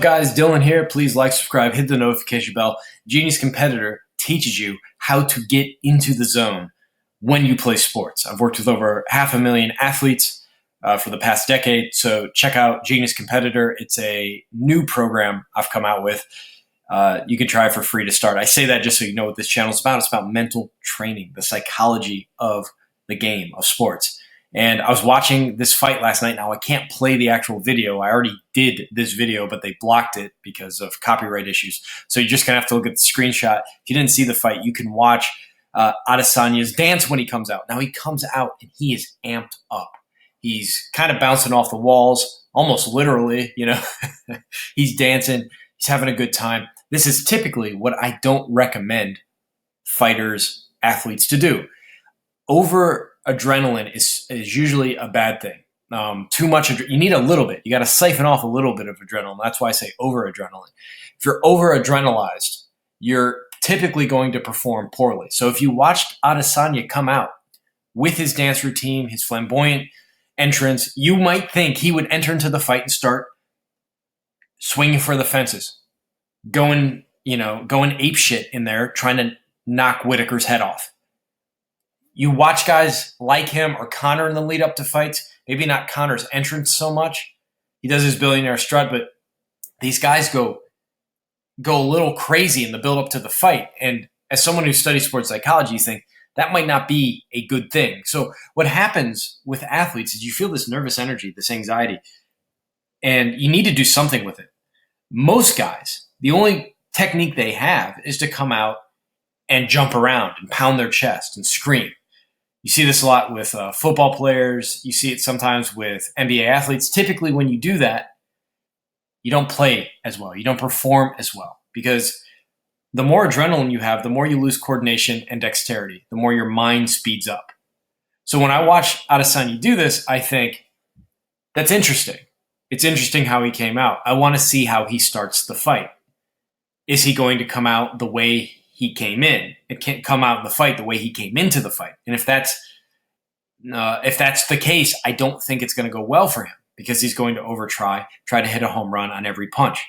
Guys, Dylan here. Please like, subscribe, hit the notification bell. Genius Competitor teaches you how to get into the zone when you play sports. I've worked with over 500,000 athletes for the past decade, so check out Genius Competitor. It's a new program I've come out with. You can try for free to start. I say that just so you know what this channel is about. It's about mental training, the psychology of the game of sports. And I was watching this fight last night. Now, I can't play the actual video. I already did this video, but they blocked it because of copyright issues. So you're just going to have to look at the screenshot. If you didn't see the fight, you can watch Adesanya's dance when he comes out. Now, he comes out and he is amped up. He's kind of bouncing off the walls, almost literally, you know. He's dancing. He's having a good time. This is typically what I don't recommend fighters, athletes to do. Over adrenaline is usually a bad thing. Too much, you need a little bit. You got to siphon off a little bit of adrenaline. That's why I say over adrenaline. If you're over adrenalized, you're typically going to perform poorly. So if you watched Adesanya come out with his dance routine, his flamboyant entrance, you might think he would enter into the fight and start swinging for the fences, going ape shit in there, trying to knock Whitaker's head off. You watch guys like him or Conor in the lead up to fights, maybe not Conor's entrance so much. He does his billionaire strut, but these guys go a little crazy in the build up to the fight. And as someone who studies sports psychology, you think that might not be a good thing. So what happens with athletes is you feel this nervous energy, this anxiety, and you need to do something with it. Most guys, the only technique they have is to come out and jump around and pound their chest and scream. You see this a lot with football players. You see it sometimes with NBA athletes. Typically, when you do that, you don't play as well. You don't perform as well because the more adrenaline you have, the more you lose coordination and dexterity, the more your mind speeds up. So when I watch Adesanya do this, I think that's interesting. It's interesting how he came out. I want to see how he starts the fight. Is he going to come out the way he came in? It can't come out in the fight the way he came into the fight. And if that's the case, I don't think it's going to go well for him because he's going to try to hit a home run on every punch.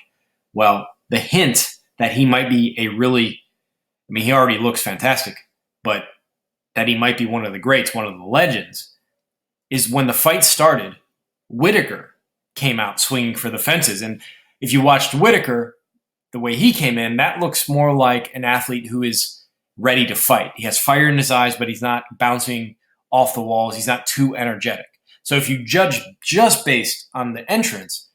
Well, the hint that he might be he already looks fantastic, but that he might be one of the greats, one of the legends, is when the fight started, Whitaker came out swinging for the fences. And if you watched Whitaker, the way he came in, that looks more like an athlete who is ready to fight. He has fire in his eyes, but he's not bouncing off the walls. He's not too energetic. So if you judge just based on the entrance,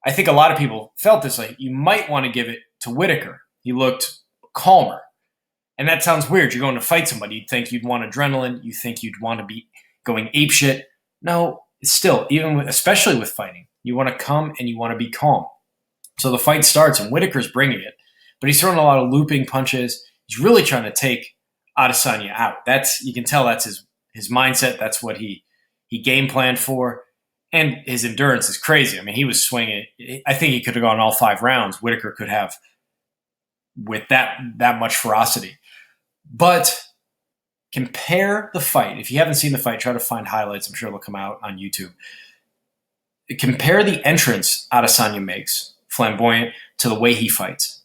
I think a lot of people felt this way. You might want to give it to Whitaker. He looked calmer. And that sounds weird. You're going to fight somebody. You'd think you'd want adrenaline. You think you'd want to be going apeshit. No, it's still, especially with fighting, you want to come and you want to be calm. So the fight starts and Whitaker's bringing it, but he's throwing a lot of looping punches. He's really trying to take Adesanya out. You can tell that's his mindset. That's what he game planned for. And his endurance is crazy. I mean, he was swinging. I think he could have gone all 5 rounds. Whitaker could have with that much ferocity. But compare the fight. If you haven't seen the fight, try to find highlights. I'm sure they'll come out on YouTube. Compare the entrance Adesanya makes, flamboyant, to the way he fights.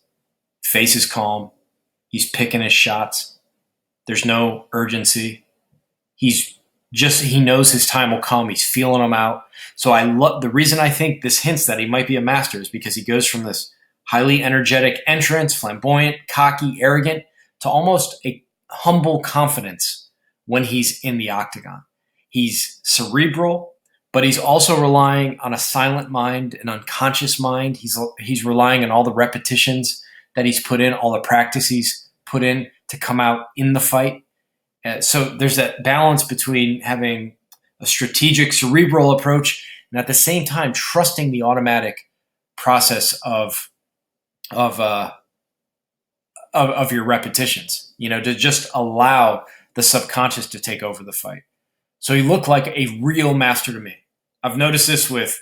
Face is calm. He's picking his shots. There's no urgency. He knows his time will come. He's feeling them out. So the reason I think this hints that he might be a master is because he goes from this highly energetic entrance, flamboyant, cocky, arrogant, to almost a humble confidence when he's in the octagon. He's cerebral, but he's also relying on a silent mind, an unconscious mind. He's relying on all the repetitions that he's put in, all the practice he's put in to come out in the fight. So there's that balance between having a strategic, cerebral approach and at the same time trusting the automatic process of your repetitions. To just allow the subconscious to take over the fight. So he looked like a real master to me. I've noticed this with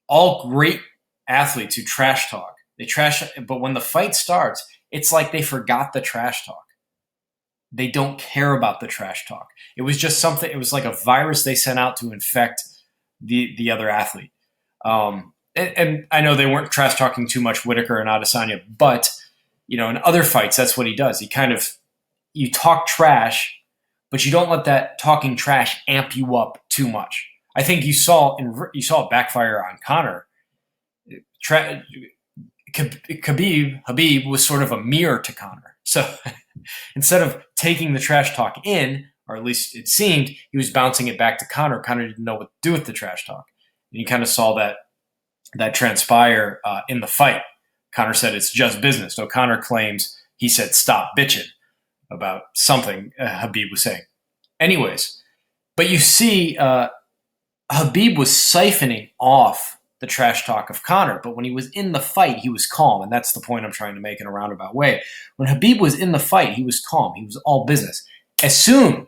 all great athletes who trash talk. But when the fight starts, it's like they forgot the trash talk. They don't care about the trash talk. It was just something, it was like a virus they sent out to infect the other athlete. and I know they weren't trash talking too much, Whitaker and Adesanya, but in other fights, that's what he does. He kind of you talk trash, but you don't let that talking trash amp you up too much. I think you saw it backfire on Conor. Habib was sort of a mirror to Conor. So instead of taking the trash talk in, or at least it seemed, he was bouncing it back to Conor. Conor didn't know what to do with the trash talk. And you kind of saw that transpire in the fight. Conor said it's just business. So Conor claims he said stop bitching about something Habib was saying. Anyways, but you see Habib was siphoning off the trash talk of Conor, but when he was in the fight, he was calm, and that's the point I'm trying to make in a roundabout way. When Habib was in the fight, he was calm. He was all business. As soon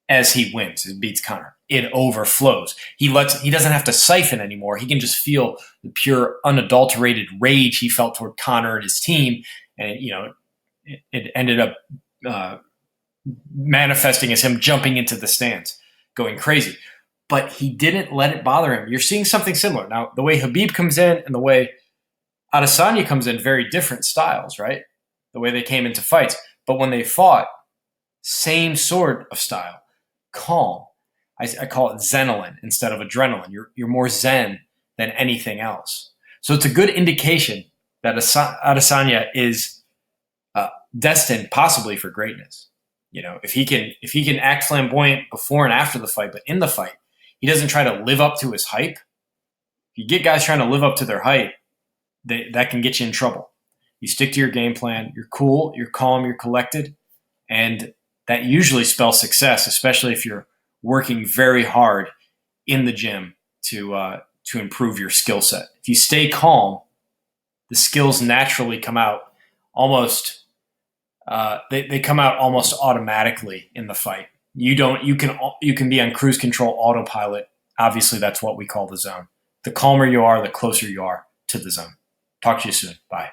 as he wins and beats Conor, it overflows. He doesn't have to siphon anymore. He can just feel the pure, unadulterated rage he felt toward Conor and his team, and it ended up manifesting as him jumping into the stands, going crazy. But he didn't let it bother him. You're seeing something similar. Now, the way Habib comes in and the way Adesanya comes in, very different styles, right? The way they came into fights. But when they fought, same sort of style, calm. I call it zenolin instead of adrenaline. You're more zen than anything else. So it's a good indication that Adesanya is destined possibly for greatness. If he can act flamboyant before and after the fight, but in the fight, he doesn't try to live up to his hype. If you get guys trying to live up to their hype, that can get you in trouble. You stick to your game plan. You're cool. You're calm. You're collected. And that usually spells success, especially if you're working very hard in the gym to improve your skill set. If you stay calm, the skills naturally come out almost they come out almost automatically in the fight. You can be on cruise control autopilot. Obviously, that's what we call the zone. The calmer you are, the closer you are to the zone. Talk to you soon. Bye.